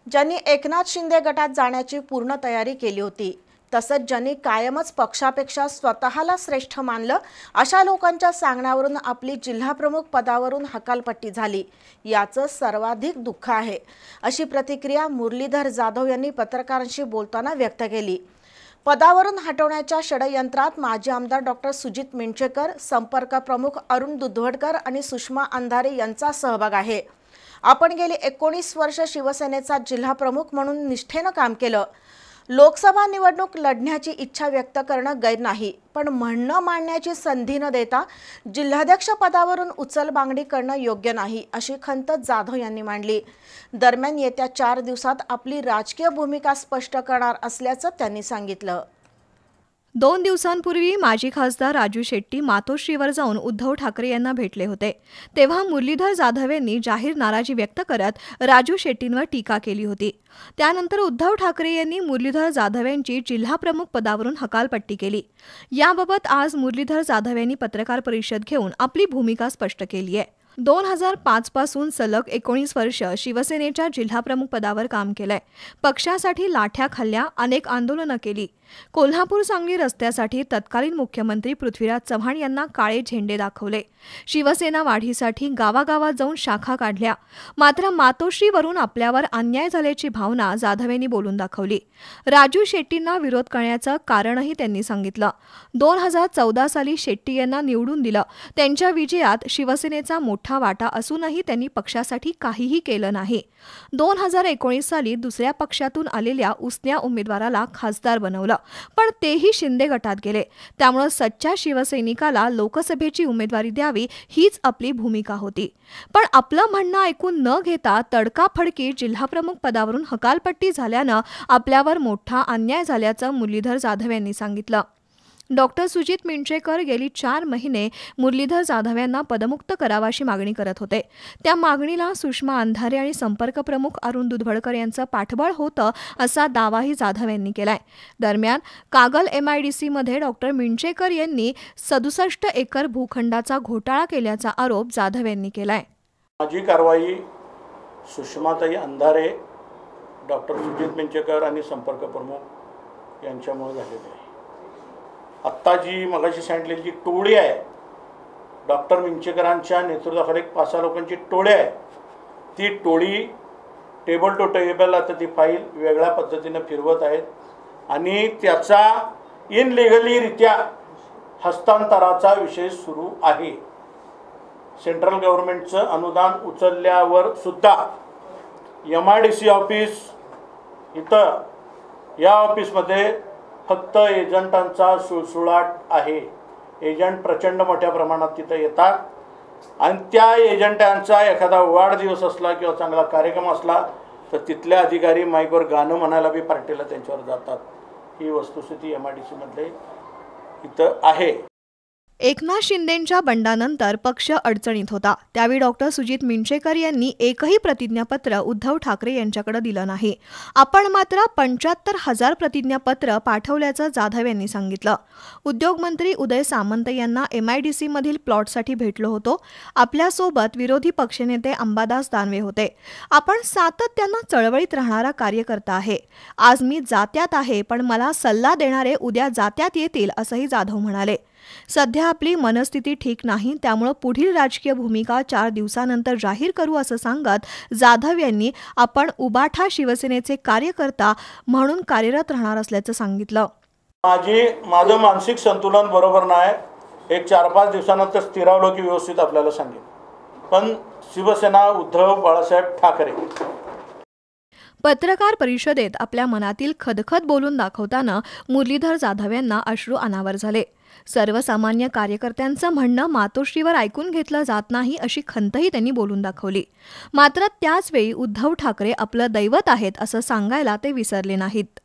ज्यांनी एकनाथ शिंदे गटात जाण्याची पूर्ण तयारी केली होती, तसंच ज्यांनी कायमच पक्षापेक्षा स्वतःला श्रेष्ठ मानलं, अशा लोकांच्या सांगण्यावरून आपली जिल्हाप्रमुख पदावरून हकालपट्टी झाली, याचं सर्वाधिक दुःख आहे, अशी प्रतिक्रिया मुरलीधर जाधव यांनी पत्रकारांशी बोलताना व्यक्त केली। पदावरून हटवण्याच्या षडयंत्रात माजी आमदार डॉक्टर सुजित मिंचेकर, संपर्क प्रमुख अरुण दुधवडकर आणि सुषमा अंधारे यांचा सहभाग आहे। आपण गेली 19 वर्ष शिवसेनेचा जिल्हा प्रमुख म्हणून निष्ठेने काम केलं। लोकसभा निवडणूक लढण्याची इच्छा व्यक्त करणं गैर नाही, पण म्हणणं मांडण्याची संधी न देता जिल्हाध्यक्ष पदावरून उचलबांगडी करणं योग्य नाही, अशी खंत जाधव यांनी मांडली। दरम्यान येत्या 4 दिवसात आपली राजकीय भूमिका स्पष्ट करणार असल्याचं त्यांनी सांगितलं। 2 दिवसांपूर्वी माजी खासदार राजू शेट्टी मातोश्रीवर जाऊन उद्धव ठाकरे यांना भेटले होते। तेव्हा मुरलीधर जाधव यांनी जाहीर नाराजी व्यक्त करत राजू शेट्टींवर टीका केली होती। त्यानंतर उद्धव ठाकरे यांनी मुरलीधर जाधव यांची जिल्हाप्रमुख पदावरून हकालपट्टी केली। याबाबत आज मुरलीधर जाधव यांनी पत्रकार परिषद घेऊन आपली भूमिका स्पष्ट केली आहे। 2005 पासून सलग 19 वर्ष शिवसेनेच्या जिल्हाप्रमुख पदावर काम केलंय। पक्षासाठी लाठ्या खाल्ल्या, अनेक आंदोलनं केली। कोल्हापूर सांगली रस्त्यासाठी तत्कालीन मुख्यमंत्री पृथ्वीराज चव्हाण यांना काळे झेंडे दाखवले। शिवसेना वाढीसाठी गावागावात जाऊन शाखा काढल्या। मात्र मातोश्रीवरून आपल्यावर अन्याय झाल्याची भावना जाधव यांनी बोलून दाखवली। राजू शेट्टींना विरोध करण्याचं कारणही त्यांनी सांगितलं। 2014 साली शेट्टी यांना निवडून दिलं। त्यांच्या विजयात शिवसेनेचा मोठा वाटा असूनही त्यांनी पक्षासाठी काहीही केलं नाही। 2019 साली दुसऱ्या पक्षातून आलेल्या उसन्या उमेदवाराला खासदार बनवलं, पण तेही शिंदे गटात गेले। त्यामुळे सच्च्या शिवसैनिकाला लोकसभेची उमेदवारी द्यावी हीच आपली भूमिका होती। पण आपलं म्हणणं ऐकून न घेता तडकाफडकी जिल्हाप्रमुख पदावरून हकालपट्टी झाल्यानं आपल्यावर मोठा अन्याय झाल्याचं मुरलीधर जाधव यांनी सांगितलं। डॉक्टर सुजित मिंचेकर गेली 4 महिने मुरलीधर जाधव यांना पदमुक्त करावाशी मागणी करत होते। त्या मागणीला सुषमा अंधारे आणि संपर्क प्रमुख अरुण दुधवडकर यांचं पाठबळ होतं, असा दावाही जाधव यांनी केलाय। दरम्यान कागल MIDC मध्ये डॉक्टर मिंचेकर यांनी 67 एकर भूखंडाचा घोटाळा केल्याचा आरोप जाधव यांनी केलाय। माझी कारवाई सुषमाताई अंधारे, डॉक्टर सुजित मिंचेकर आणि संपर्क प्रमुख यांच्यामुळे झालेली आहे। आत्ता जी मगाशी सांगितलेली टोळी आहे, डॉक्टर मिंचेकरांच्या नेतृत्वाखाली 5-6 लोकांची टोळी आहे, ती टोळी टेबल टू टेबल आता ती फाईल वेगळ्या पद्धतीने फिरवत आहेत आणि त्याचा इनलिगलीरित्या हस्तांतराचा विषय सुरू आहे। सेंट्रल गव्हर्नमेंटचं अनुदान उचलल्यावर सुद्धा MIDC ऑफिस इथं या ऑफिसमध्ये फक्त एजंटांचा सुळसुळाट आहे। एजंट प्रचंड मोठ्या प्रमाणात तिथे येतात आणि त्या एजंटांचा एखादा वाढदिवस असला किंवा चांगला कार्यक्रम असला तर तिथल्या अधिकारी माईकवर गाणं म्हणायला बी पार्टीला त्यांच्यावर जातात। ही वस्तुस्थिती MIDC मध्ये इथं आहे। एकनाथ शिंदेंच्या बंडानंतर पक्ष अडचणीत होता। त्यावेळी डॉक्टर सुजित मिंचेकर यांनी एकही प्रतिज्ञापत्र उद्धव ठाकरे यांच्याकडे दिलं नाही। आपण मात्र 75,000 प्रतिज्ञापत्र पाठवल्याचं जाधव यांनी सांगितलं। उद्योगमंत्री उदय सामंत यांना MIDC मधील प्लॉटसाठी भेटलो होतो। आपल्यासोबत विरोधी पक्षनेते अंबादास दानवे होते। आपण सातत्यानं चळवळीत राहणारा कार्यकर्ता आहे। आज मी जात्यात आहे, पण मला सल्ला देणारे उद्या जात्यात येतील, असंही जाधव म्हणाले। सध्या आपली मनस्थिती ठीक नाही, त्यामुळे पुढील राजकीय भूमिका 4 दिवसानंतर जाहीर करू, असं सांगत जाधव यांनी आपण उबाठा शिवसेनेचे कार्यकर्ता म्हणून कार्यरत राहणार असल्याचं सांगितलं। माझं मानसिक संतुलन बरोबर नाही, एक 4-5 दिवसानंतर स्थिरावलं की व्यवस्थित आपल्याला सांगेल। पण शिवसेना उद्धव बाळासाहेब ठाकरे। पत्रकार परिषदेत आपल्या मनातील खदखद बोलून दाखवताना मुरलीधर जाधव यांना अश्रू अनावर झाले। सर्वसामान्य कार्यकर्त्यांचं म्हणणं मातोश्रीवर ऐकून घेतलं जात नाही, अशी खंतही त्यांनी बोलून दाखवली। मात्र त्याच वेळी उद्धव ठाकरे आपलं दैवत आहेत असं सांगायला ते विसरले नाहीत।